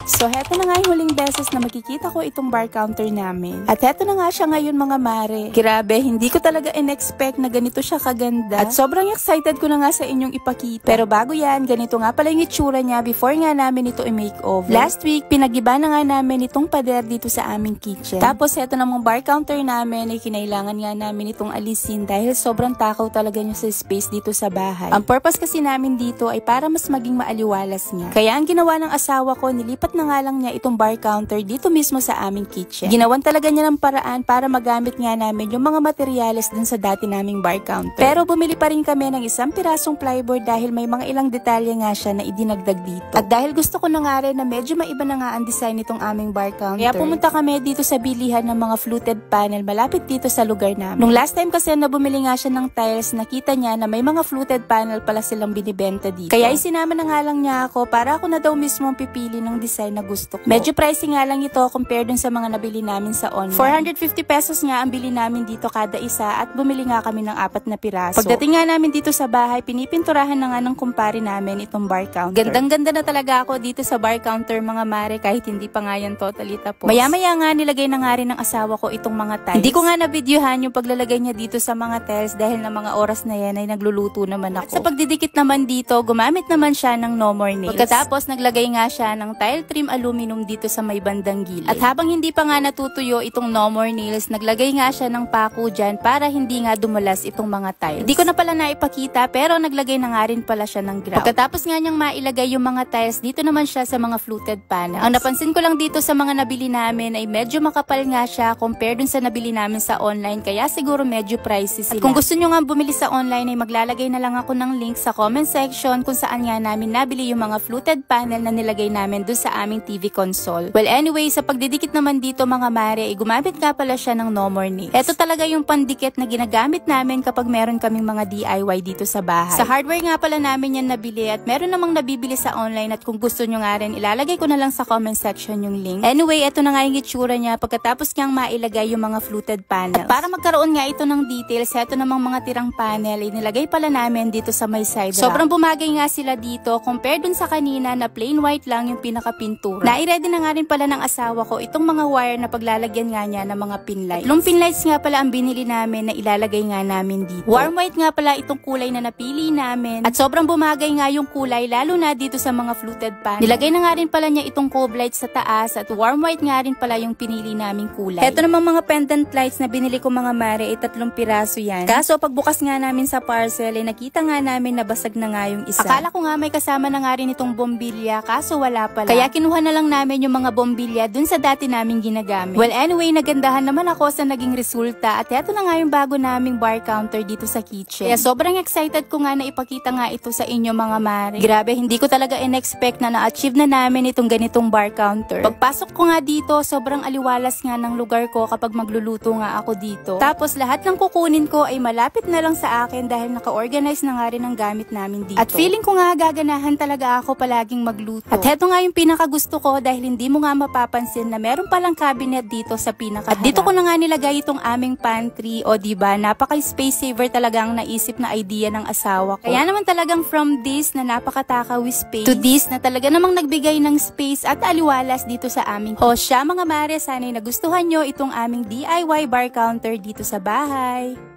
So, heto na nga yung huling beses na makikita ko itong bar counter namin. At heto na nga siya ngayon mga mare. Grabe, hindi ko talaga in-expect na ganito siya kaganda. At sobrang excited ko na nga sa inyong ipakita. Pero bago yan, ganito nga pala yung itsura niya before nga namin ito i-makeover. Last week, pinagiba na nga namin itong pader dito sa aming kitchen. Tapos, heto namang bar counter namin ay kinailangan nga namin itong alisin dahil sobrang takaw talaga niya sa space dito sa bahay. Ang purpose kasi namin dito ay para mas maging maaliwalas niya. Kaya ang ginawa ng asawa ko, nilipat na nga lang niya itong bar counter dito mismo sa aming kitchen. Ginawan talaga niya ng paraan para magamit nga namin yung mga materyales dun sa dati naming bar counter. Pero bumili pa rin kami ng isang pirasong plyboard dahil may mga ilang detalye nga siya na idinagdag dito. At dahil gusto ko na nga rin na medyo maiba na nga ang design nitong aming bar counter, kaya pumunta kami dito sa bilihan ng mga fluted panel malapit dito sa lugar namin. Nung last time kasi na bumili nga siya ng tiles, nakita niya na may mga fluted panel pala silang binibenta dito. Kaya isinama na nga lang niya ako para ako na daw mismo ang pipili ng design na gusto ko. Medyo pricey nga lang ito compare dun sa mga nabili namin sa online. 450 pesos nga ang bili namin dito kada isa at bumili nga kami ng 4 na piraso. Pagdating nga namin dito sa bahay, pinipinturahan na nga ng kumpare namin itong bar counter. Gandang-ganda na talaga ako dito sa bar counter mga mare kahit hindi pa nga yan totally tapos. Maya-maya nga nilagay na nga rin ng asawa ko itong mga tiles. Hindi ko nga na-videohan yung paglalagay niya dito sa mga tiles dahil na mga oras na yan ay nagluluto naman ako. At sa pagdidikit naman dito, gumamit naman siya ng no more nails. Pagkatapos naglagay nga siya ng tile trim aluminum dito sa may bandang gilid. At habang hindi pa nga natutuyo itong no more nails, naglagay nga siya ng paku dyan para hindi nga dumulas itong mga tiles. Hindi ko na pala naipakita pero naglagay na nga rin pala siya ng grout. Pagkatapos nga niyang mailagay yung mga tiles, dito naman siya sa mga fluted panels. Ang napansin ko lang dito sa mga nabili namin ay medyo makapal nga siya compare dun sa nabili namin sa online kaya siguro medyo pricey sila. At kung gusto nyo nga bumili sa online ay maglalagay na lang ako ng link sa comment section kung saan nga namin nabili yung mga fluted panel na nilagay namin dun sa aming TV console. Well anyway, sa pagdidikit naman dito mga mare, ay gumamit nga pala siya ng no more nails. Ito talaga yung pandikit na ginagamit namin kapag meron kaming mga DIY dito sa bahay. Sa hardware nga pala namin yan nabili at meron namang nabibili sa online at kung gusto nyo nga rin, ilalagay ko na lang sa comment section yung link. Anyway, ito na nga yung itsura niya pagkatapos niyang mailagay yung mga fluted panels. At para magkaroon nga ito ng details, ito namang mga tirang panel ay nilagay pala namin dito sa may side rack. Sobrang bumagay nga sila dito compare dun sa kanina na plain white lang yung pinakapintura. Nai-ready na nga rin pala ng asawa ko itong mga wire na paglalagyan nga niya ng mga pin lights. Tatlong pin lights nga pala ang binili namin na ilalagay nga namin dito. Warm white nga pala itong kulay na napili namin at sobrang bumagay nga yung kulay lalo na dito sa mga fluted panel. Nilagay na nga rin pala niya itong cove lights sa taas at warm white nga rin pala yung pinili naming kulay. Ito namang mga pendant lights na binili ko mga mare ay 3 piraso yan. Kaso pagbukas nga namin sa parcel ay nakita nga namin na basag na nga yung isa. Akala ko nga may kasama na nga rin itong bombilya kaso wala pala. Kaya kinuha na lang namin yung mga bombilya dun sa dati naming ginagamit. Well anyway, nagandahan naman ako sa naging resulta at eto na nga yung bago naming bar counter dito sa kitchen. Kaya sobrang excited ko nga na ipakita nga ito sa inyo mga mare. Grabe, hindi ko talaga in-expect na na-achieve na namin itong ganitong bar counter. Pagpasok ko nga dito, sobrang aliwalas nga ng lugar ko kapag magluluto nga ako dito. Tapos lahat ng kukunin ko ay malapit na lang sa akin dahil naka-organize na nga rin ang gamit namin dito. At feeling ko nga gaganahan talaga ako palaging magluto. At heto nga yung pinakagusto ko dahil hindi mo nga mapapansin na meron palang cabinet dito sa pinakaharap. At dito ko na nga nilagay itong aming pantry o diba, napaka-space saver talaga ang naisip na idea ng asawa ko. Kaya naman talagang from this na napakatakaw space to this na talaga namang nagbigay ng space at aliwalas dito sa aming. O siya mga mare, sana'y nagustuhan nyo itong aming DIY bar counter dito sa bahay.